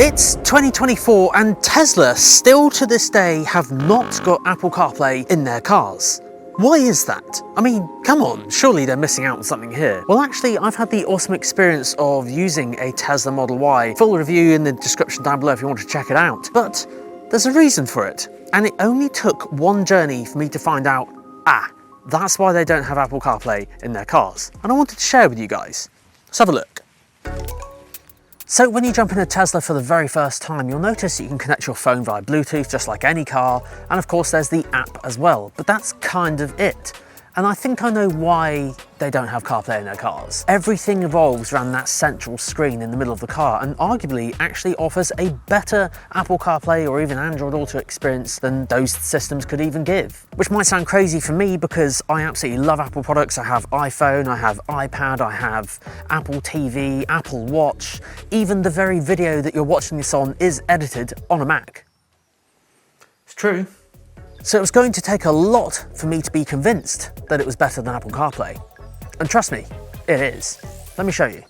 It's 2024 and Tesla still to this day have not got Apple CarPlay in their cars. Why is that? I mean, come on, surely they're missing out on something here. Well, actually, I've had the awesome experience of using a Tesla Model Y. Full review in the description down below if you want to check it out. But there's a reason for it. And it only took one journey for me to find out, that's why they don't have Apple CarPlay in their cars. And I wanted to share with you guys. Let's have a look. So when you jump in a Tesla for the very first time, you'll notice you can connect your phone via Bluetooth just like any car, and of course there's the app as well, but that's kind of it. And I think I know why they don't have CarPlay in their cars. Everything revolves around that central screen in the middle of the car and arguably actually offers a better Apple CarPlay or even Android Auto experience than those systems could even give. Which might sound crazy for me because I absolutely love Apple products. I have iPhone, I have iPad, I have Apple TV, Apple Watch. Even the very video that you're watching this on is edited on a Mac. It's true. So it was going to take a lot for me to be convinced that it was better than Apple CarPlay. And trust me, it is. Let me show you.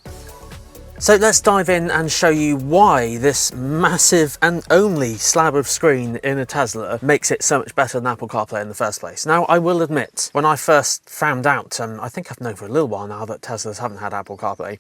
So let's dive in and show you why this massive and only slab of screen in a Tesla makes it so much better than Apple CarPlay in the first place. Now, I will admit, when I first found out, I think I've known for a little while now that Teslas haven't had Apple CarPlay,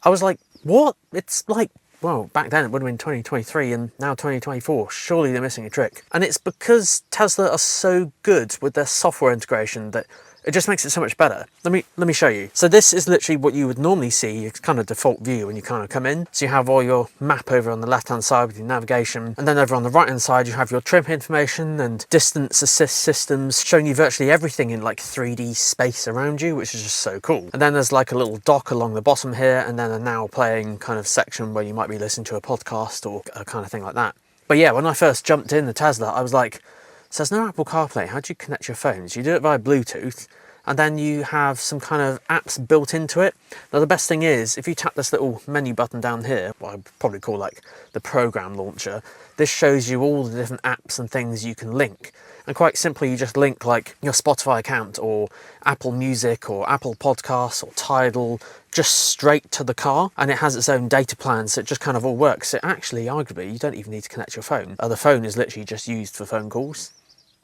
I was like, what? It's like, well, back then it would have been 2023 and now 2024. Surely they're missing a trick. And it's because Tesla are so good with their software integration that it just makes it so much better. Let me show you. So this is literally what you would normally see, it's kind of default view when you kind of come in. So you have all your map over on the left-hand side with your navigation, and then over on the right-hand side you have your trip information and distance assist systems showing you virtually everything in like 3D space around you, which is just so cool. And then there's like a little dock along the bottom here, and then a now playing kind of section where you might be listening to a podcast or a kind of thing like that. But yeah, when I first jumped in the Tesla, I was like, so there's no Apple CarPlay, how do you connect your phones? You do it via Bluetooth, and then you have some kind of apps built into it. Now the best thing is, if you tap this little menu button down here, what I'd probably call like the program launcher, this shows you all the different apps and things you can link. And quite simply, you just link like your Spotify account or Apple Music or Apple Podcasts or Tidal, just straight to the car, and it has its own data plan, so it just kind of all works. So actually, arguably, you don't even need to connect your phone. The phone is literally just used for phone calls.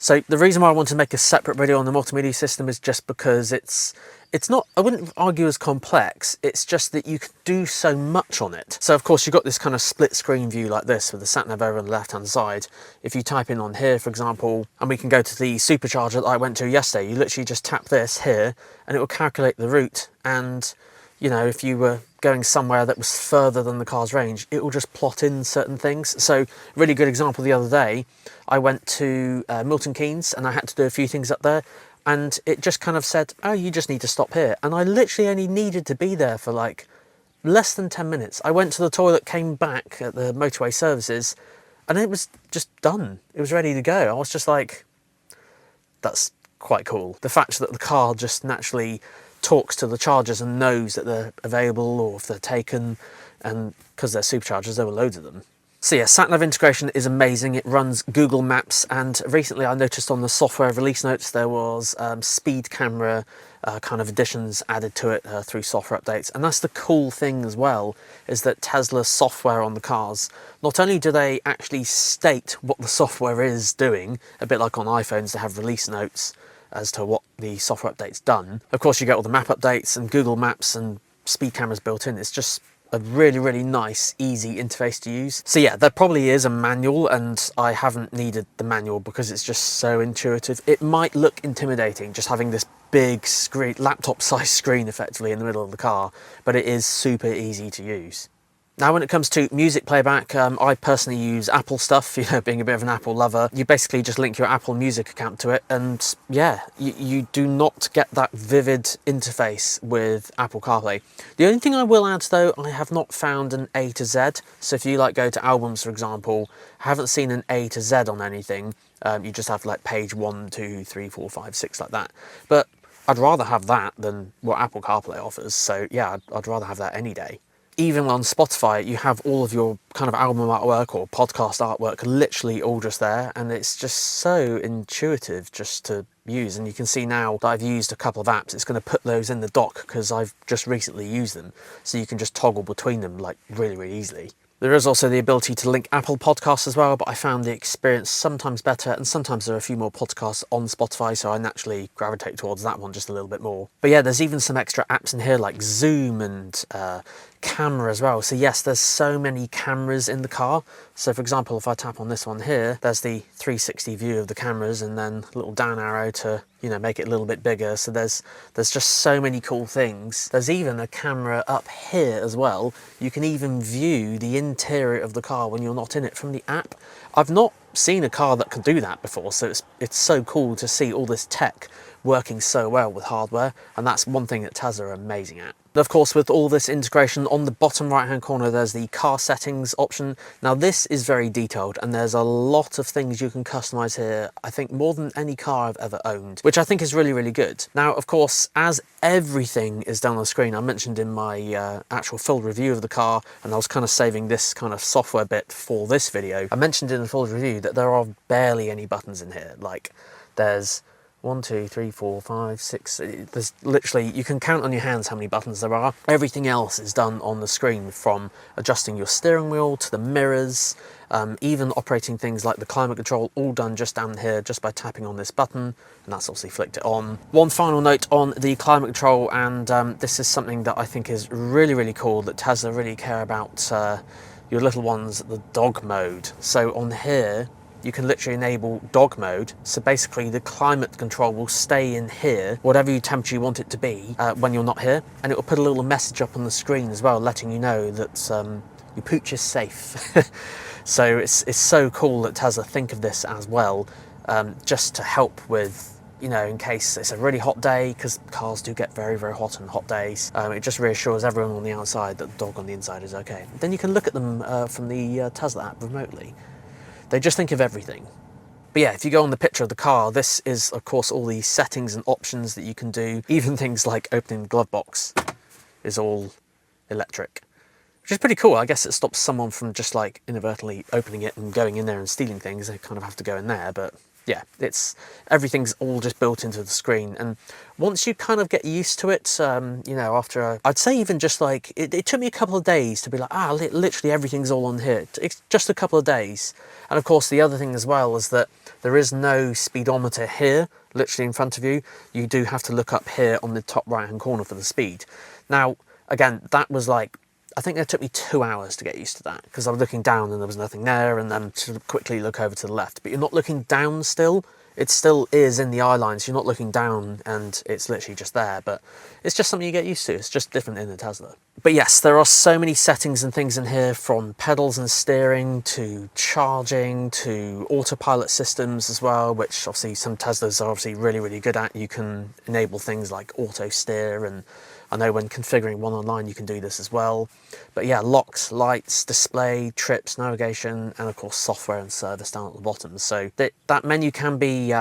So the reason why I want to make a separate video on the multimedia system is just because it's not, I wouldn't argue as complex, it's just that you can do so much on it. So of course you've got this kind of split screen view like this with the sat nav over on the left hand side. If you type in on here, for example, and we can go to the supercharger that I went to yesterday, you literally just tap this here and it will calculate the route, and you know, if you were going somewhere that was further than the car's range, it will just plot in certain things. So really good example the other day, I went to Milton Keynes and I had to do a few things up there, and it just kind of said, oh, you just need to stop here. And I literally only needed to be there for like less than 10 minutes. I went to the toilet, came back at the motorway services, and it was just done. It was ready to go. I was just like, that's quite cool. The fact that the car just naturally talks to the chargers and knows that they're available or if they're taken, and because they're superchargers, there were loads of them. So yeah, sat-nav integration is amazing. It runs Google Maps, and recently I noticed on the software release notes there was speed camera kind of additions added to it through software updates. And that's the cool thing as well, is that Tesla software on the cars, not only do they actually state what the software is doing, a bit like on iPhones they have release notes as to what the software update's done. Of course you get all the map updates and Google Maps and speed cameras built in. It's just a really, really nice, easy interface to use. So yeah, there probably is a manual, and I haven't needed the manual because it's just so intuitive. It might look intimidating just having this big screen, laptop-sized screen effectively in the middle of the car, but it is super easy to use. Now, when it comes to music playback, I personally use Apple stuff, you know, being a bit of an Apple lover. You basically just link your Apple Music account to it, and yeah, you do not get that vivid interface with Apple CarPlay. The only thing I will add though, I have not found an A to Z. So if you like go to albums, for example, I haven't seen an A to Z on anything. You just have like page 1, 2, 3, 4, 5, 6 like that. But I'd rather have that than what Apple CarPlay offers. So yeah, I'd rather have that any day. Even on Spotify, you have all of your kind of album artwork or podcast artwork literally all just there, and it's just so intuitive just to use. And you can see now that I've used a couple of apps, it's going to put those in the dock because I've just recently used them, so you can just toggle between them like really, really easily. There is also the ability to link Apple Podcasts as well, but I found the experience sometimes better, and sometimes there are a few more podcasts on Spotify, so I naturally gravitate towards that one just a little bit more. But yeah, there's even some extra apps in here like Zoom and camera as well. So yes, there's so many cameras in the car. So for example, if I tap on this one here, there's the 360 view of the cameras, and then a little down arrow to, you know, make it a little bit bigger. So there's just so many cool things. There's even a camera up here as well. You can even view the interior of the car when you're not in it from the app. I've not seen a car that can do that before, so it's so cool to see all this tech working so well with hardware, and that's one thing that Tesla are amazing at. Of course, with all this integration, on the bottom right hand corner there's the car settings option. Now this is very detailed, and there's a lot of things you can customize here, I think more than any car I've ever owned, which I think is really, really good. Now of course, as everything is done on the screen, I mentioned in my actual full review of the car, and I was kind of saving this kind of software bit for this video, I mentioned in the full review that there are barely any buttons in here. Like there's 1, 2, 3, 4, 5, 6. There's literally, you can count on your hands how many buttons there are. Everything else is done on the screen, from adjusting your steering wheel to the mirrors, even operating things like the climate control, all done just down here, just by tapping on this button, and that's obviously flicked it on. One final note on the climate control, and this is something that I think is really, really cool, that Tesla really care about your little ones, the dog mode. So on here, you can literally enable dog mode. So basically the climate control will stay in here, whatever temperature you want it to be, when you're not here. And it will put a little message up on the screen as well, letting you know that your pooch is safe. So it's so cool that Tesla think of this as well, just to help with, you know, in case it's a really hot day, because cars do get very, very hot on hot days. It just reassures everyone on the outside that the dog on the inside is okay. Then you can look at them from the Tesla app remotely. They just think of everything. But yeah, if you go on the picture of the car, this is of course all the settings and options that you can do. Even things like opening the glove box is all electric, which is pretty cool. I guess it stops someone from just like inadvertently opening it and going in there and stealing things. They kind of have to go in there, but yeah, everything's all just built into the screen. And once you kind of get used to it, you know, after I'd say even just like, it took me a couple of days to be like, literally everything's all on here. It's just a couple of days. And of course, the other thing as well is that there is no speedometer here, literally in front of you. You do have to look up here on the top right-hand corner for the speed. Now, again, that was like, I think it took me 2 hours to get used to that, because I was looking down and there was nothing there, and then to quickly look over to the left. But you're not looking down still. It still is in the eye line, so you're not looking down and it's literally just there. But it's just something you get used to. It's just different in the Tesla. But yes, there are so many settings and things in here, from pedals and steering to charging to autopilot systems as well, which obviously some Teslas are obviously really, really good at. You can enable things like auto steer, and I know when configuring one online you can do this as well. But yeah, locks, lights, display, trips, navigation, and of course software and service down at the bottom. So that menu can be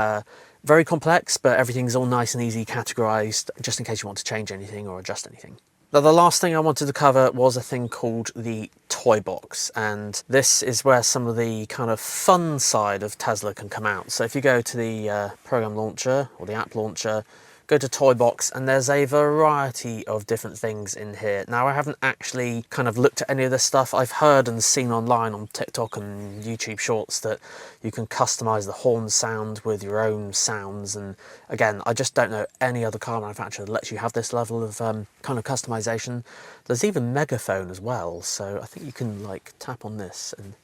very complex, but everything's all nice and easy categorized, just in case you want to change anything or adjust anything. Now, the last thing I wanted to cover was a thing called the Toybox, and this is where some of the kind of fun side of Tesla can come out. So if you go to the program launcher or the app launcher, go to Toybox, and there's a variety of different things in here. Now, I haven't actually kind of looked at any of this stuff. I've heard and seen online on TikTok and YouTube Shorts that you can customize the horn sound with your own sounds. And again, I just don't know any other car manufacturer that lets you have this level of kind of customization. There's even megaphone as well. So I think you can like tap on this and,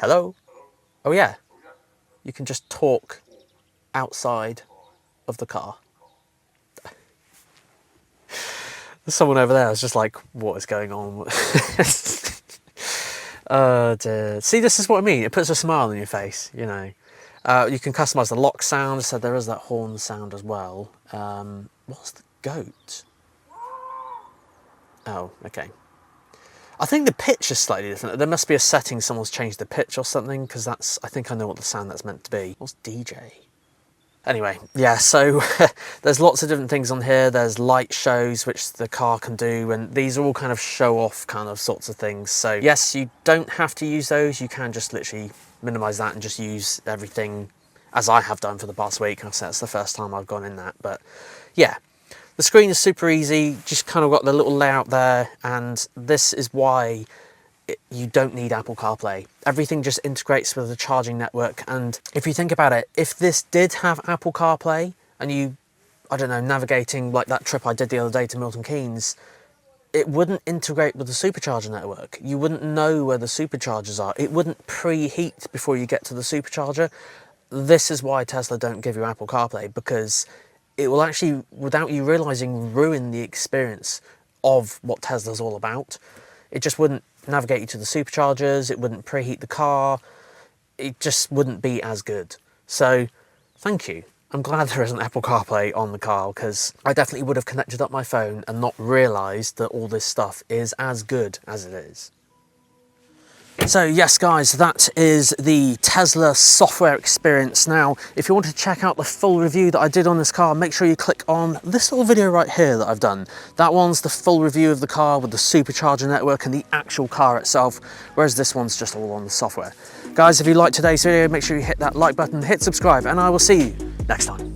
hello? Oh yeah, you can just talk outside of the car. There's someone over there. I was just like, what is going on? Oh dear. See, this is what I mean. It puts a smile on your face, you know. You can customize the lock sound, so there is that horn sound as well. What's the goat? Oh, okay. I think the pitch is slightly different. There must be a setting someone's changed the pitch or something, because that's, I think I know what the sound that's meant to be. What's DJ? Anyway, yeah, so there's lots of different things on here. There's light shows, which the car can do, and these are all kind of show-off kind of sorts of things. So yes, you don't have to use those. You can just literally minimize that and just use everything as I have done for the past week. I've said it's the first time I've gone in that, but yeah. The screen is super easy, just kind of got the little layout there, and this is why you don't need Apple CarPlay. Everything just integrates with the charging network. And if you think about it, if this did have Apple CarPlay and you, I don't know, navigating like that trip I did the other day to Milton Keynes, it wouldn't integrate with the supercharger network. You wouldn't know where the superchargers are. It wouldn't preheat before you get to the supercharger. This is why Tesla don't give you Apple CarPlay, because it will actually, without you realizing, ruin the experience of what Tesla's all about. It just wouldn't navigate you to the superchargers. It wouldn't preheat the car. It just wouldn't be as good. So thank you. I'm glad there isn't Apple CarPlay on the car, because I definitely would have connected up my phone and not realised that all this stuff is as good as it is. So yes guys, that is the Tesla software experience. Now, if you want to check out the full review that I did on this car, make sure you click on this little video right here that I've done. That one's the full review of the car with the supercharger network and the actual car itself, whereas this one's just all on the software. Guys, if you liked today's video, make sure you hit that like button, hit subscribe, and I will see you next time.